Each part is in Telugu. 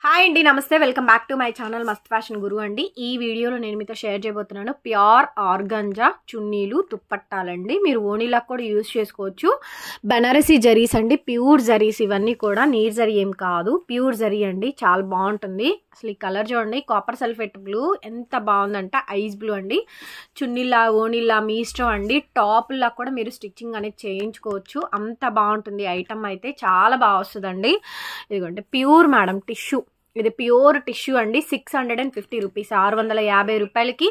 హాయ్ అండి, నమస్తే. Welcome back to my channel మస్త్ ఫ్యాషన్ గురు అండి. ఈ వీడియోలో నేను మీతో షేర్ చేయబోతున్నాను ప్యూర్ ఆర్గంజా చున్నీలు దుప్పట్టాలండి. మీరు ఓణీలా కూడా యూజ్ చేసుకోవచ్చు. బనారసీ జరీస్ అండి, ప్యూర్ జరీస్. ఇవన్నీ కూడా నీర్ జరీ ఏం కాదు, ప్యూర్ జరీ అండి. చాలా బాగుంటుంది. అసలు ఈ కలర్ చూడండి, కాపర్ సల్ఫేట్ బ్లూ ఎంత బాగుందంటే ఐస్ బ్లూ అండి. చున్నీలా ఓణీలా మీ ఇష్టం అండి. టాప్లా కూడా మీరు స్టిచ్చింగ్ అనేది చేయించుకోవచ్చు. అంత బాగుంటుంది ఐటమ్ అయితే, చాలా బాగా వస్తుందండి. ఇదిగోండి ప్యూర్ మేడం టిష్యూ, ఇది ప్యూర్ టిష్యూ అండి. 650 రూపీస్, 650 రూపాయలకి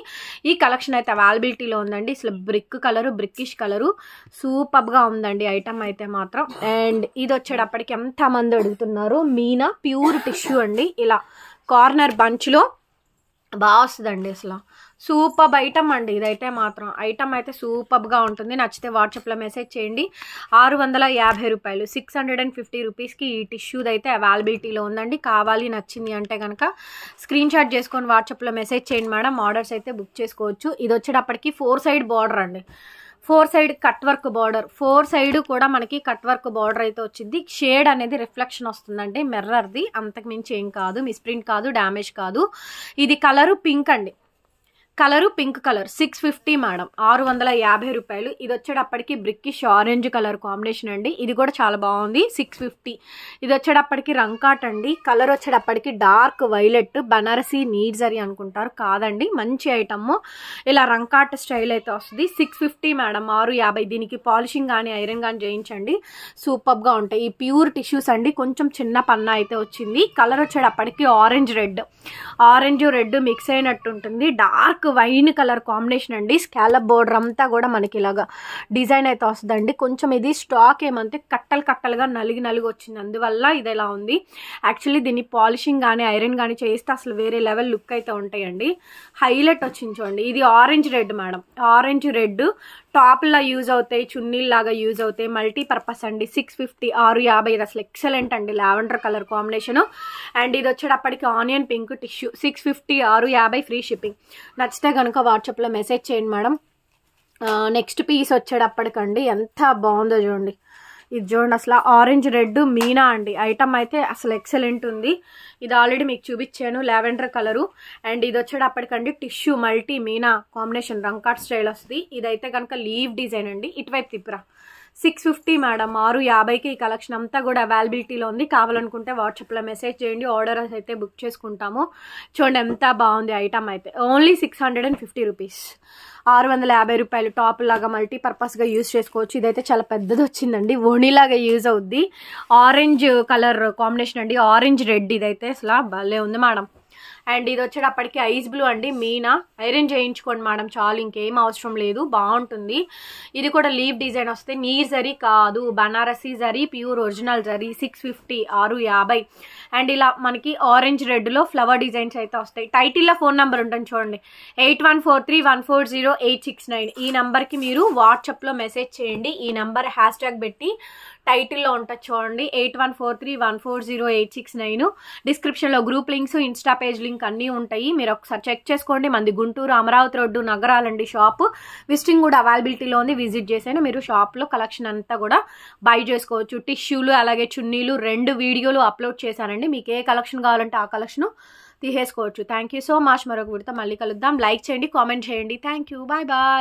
ఈ కలెక్షన్ అయితే అవైలబిలిటీలో ఉందండి. అసలు బ్రిక్ కలరు, బ్రిక్కిష్ కలరు సూపర్గా ఉందండి ఐటమ్ అయితే మాత్రం. అండ్ ఇది వచ్చేటప్పటికి ఎంతమంది అడుగుతున్నారు, మీనా ప్యూర్ టిష్యూ అండి. ఇలా కార్నర్ బంచ్లో బాగా వస్తుందండి. అసలు సూపర్ ఐటమ్ అండి ఇదైతే మాత్రం. ఐటమ్ అయితే సూపర్గా ఉంటుంది. నచ్చితే వాట్సాప్లో మెసేజ్ చేయండి. 650 రూపాయలు, 650 రూపీస్కి ఈ టిష్యూది అయితే అవైలబిలిటీలో ఉందండి. కావాలి నచ్చింది అంటే కనుక స్క్రీన్ షాట్ చేసుకొని వాట్సాప్లో మెసేజ్ చేయండి మేడం. ఆర్డర్స్ అయితే బుక్ చేసుకోవచ్చు. ఇది వచ్చేటప్పటికి 4 సైడ్ బార్డర్ అండి. 4 side cut work border, 4 side కూడా మనకి కట్ వర్క్ బార్డర్ అయితే వచ్చింది. షేడ్ అనేది రిఫ్లెక్షన్ వస్తుందండి మిర్రర్ది, అంతకు మించి ఏం కాదు. మిస్ప్రింట్ కాదు, డ్యామేజ్ కాదు. ఇది కలరు పింక్ అండి, కలరు పింక్ కలర్. 650 మేడం, 650 రూపాయలు. ఇది వచ్చేటప్పటికి బ్రిక్కిష్ ఆరెంజ్ కలర్ కాంబినేషన్ అండి. ఇది కూడా చాలా బాగుంది. 650. ఇది వచ్చేటప్పటికి రంకాట్ అండి. కలర్ వచ్చేటప్పటికి dark violet. Banarasi need zari అనుకుంటారు, కాదండి, మంచి ఐటమ్. ఇలా రంకాట్ స్టైల్ అయితే వస్తుంది. 650 మేడం, 650. దీనికి పాలిషింగ్ కానీ ఐరన్ కానీ చేయించండి, సూపర్గా ఉంటాయి. ఈ ప్యూర్ టిష్యూస్ అండి. కొంచెం చిన్న పన్నా అయితే వచ్చింది. కలర్ వచ్చేటప్పటికి orange red, orange red mix అయినట్టు ఉంటుంది. డార్క్ వైన్ కలర్ కాంబినేషన్ అండి. స్కాలప్ బోర్డర్ అంతా కూడా మనకి ఇలాగా డిజైన్ అయితే వస్తుందండి. కొంచెం ఇది స్టాక్ ఏమంటే కట్టలు కట్టలుగా నలిగి వచ్చింది, అందువల్ల ఇది ఎలా ఉంది. యాక్చువల్లీ దీన్ని పాలిషింగ్ కానీ ఐరన్ కానీ చేస్తే అసలు వేరే లెవెల్ లుక్ అయితే ఉంటాయండి. హైలైట్ వచ్చింది చూడండి. ఇది orange red madam, orange red. టాప్లా యూజ్ అవుతాయి, చున్నీలాగా యూజ్ అవుతాయి, మల్టీపర్పస్ అండి. 650, 650. ఇది అసలు ఎక్సలెంట్ అండి, లావెండర్ కలర్ కాంబినేషన్. అండ్ ఇది వచ్చేటప్పటికి onion pink tissue. 650, 650 free shipping. నచ్చితే కనుక వాట్సాప్లో మెసేజ్ చేయండి మేడం. నెక్స్ట్ పీస్ వచ్చేటప్పటికండి ఎంత బాగుందో చూడండి. ఇది చూడండి, అసలు ఆరెంజ్ రెడ్ మీనా అండి. ఐటమ్ అయితే అసలు ఎక్సలెంట్ ఉంది. ఇది ఆల్రెడీ మీకు చూపించాను, లావెండర్ కలరు. అండ్ ఇది వచ్చేటప్పటికండి టిష్యూ మల్టీ మీనా కాంబినేషన్, రంకాట్ స్టైల్ వస్తుంది. ఇదైతే కనుక లీవ్ డిజైన్ అండి. ఇటువైపు తిప్పురా. 650 మేడం, 650కి ఈ కలెక్షన్ అంతా కూడా అవైలబిలిటీలో ఉంది. కావాలనుకుంటే వాట్సాప్లో మెసేజ్ చేయండి, ఆర్డర్స్ అయితే బుక్ చేసుకుంటాము. చూడండి ఎంత బాగుంది ఐటమ్ అయితే. ఓన్లీ 650 రూపీస్, 650 రూపాయలు. టాప్ లాగా మల్టీపర్పస్గా యూజ్ చేసుకోవచ్చు. ఇదైతే చాలా పెద్దది వచ్చిందండి, ఓణీలాగా యూజ్ అవుద్ది. ఆరెంజ్ కలర్ కాంబినేషన్ అండి, ఆరెంజ్ రెడ్. ఇదైతే అసలు భలే ఉంది మేడం. అండ్ ఇది వచ్చేటప్పటికి ఐస్ బ్లూ అండి. మీనా ఐరన్ చేయించుకోండి మేడం, చాలు, ఇంకేం అవసరం లేదు, బాగుంటుంది. ఇది కూడా లీవ్ డిజైన్ వస్తే నీర్ జరీ కాదు, Banarasi zari, pure original zari. 650, 650. And ఇలా మనకి ఆరెంజ్ రెడ్లో ఫ్లవర్ డిజైన్స్ అయితే వస్తాయి. టైటిల్లో ఫోన్ నెంబర్ ఉంటుంది చూడండి, 8143140869. ఈ నెంబర్కి మీరు వాట్సాప్లో మెసేజ్ చేయండి. ఈ నెంబర్ #, పెట్టి టైటిల్లో ఉంటుంది చూడండి, 8143140869. డిస్క్రిప్షన్లో group links, insta page link అన్నీ ఉంటాయి. మీరు ఒకసారి చెక్ చేసుకోండి. మంది గుంటూరు, అమరావతి రోడ్డు, నగరాలండి షాప్. విజిటింగ్ కూడా అవైలబిలిటీలో ఉంది, విజిట్ చేసాను. మీరు షాప్లో కలెక్షన్ అంతా కూడా బై చేసుకోవచ్చు. టిష్యూలు అలాగే చున్నీలు 2 వీడియోలు అప్లోడ్ చేశానండి. మీకు ఏ కలెక్షన్ కావాలంటే ఆ కలెక్షన్ తీసేసుకోవచ్చు. Thank you so much. మరొక వీడియోతో మళ్ళీ కలుద్దాం. లైక్ చేయండి, కామెంట్ చేయండి. Thank you, bye bye.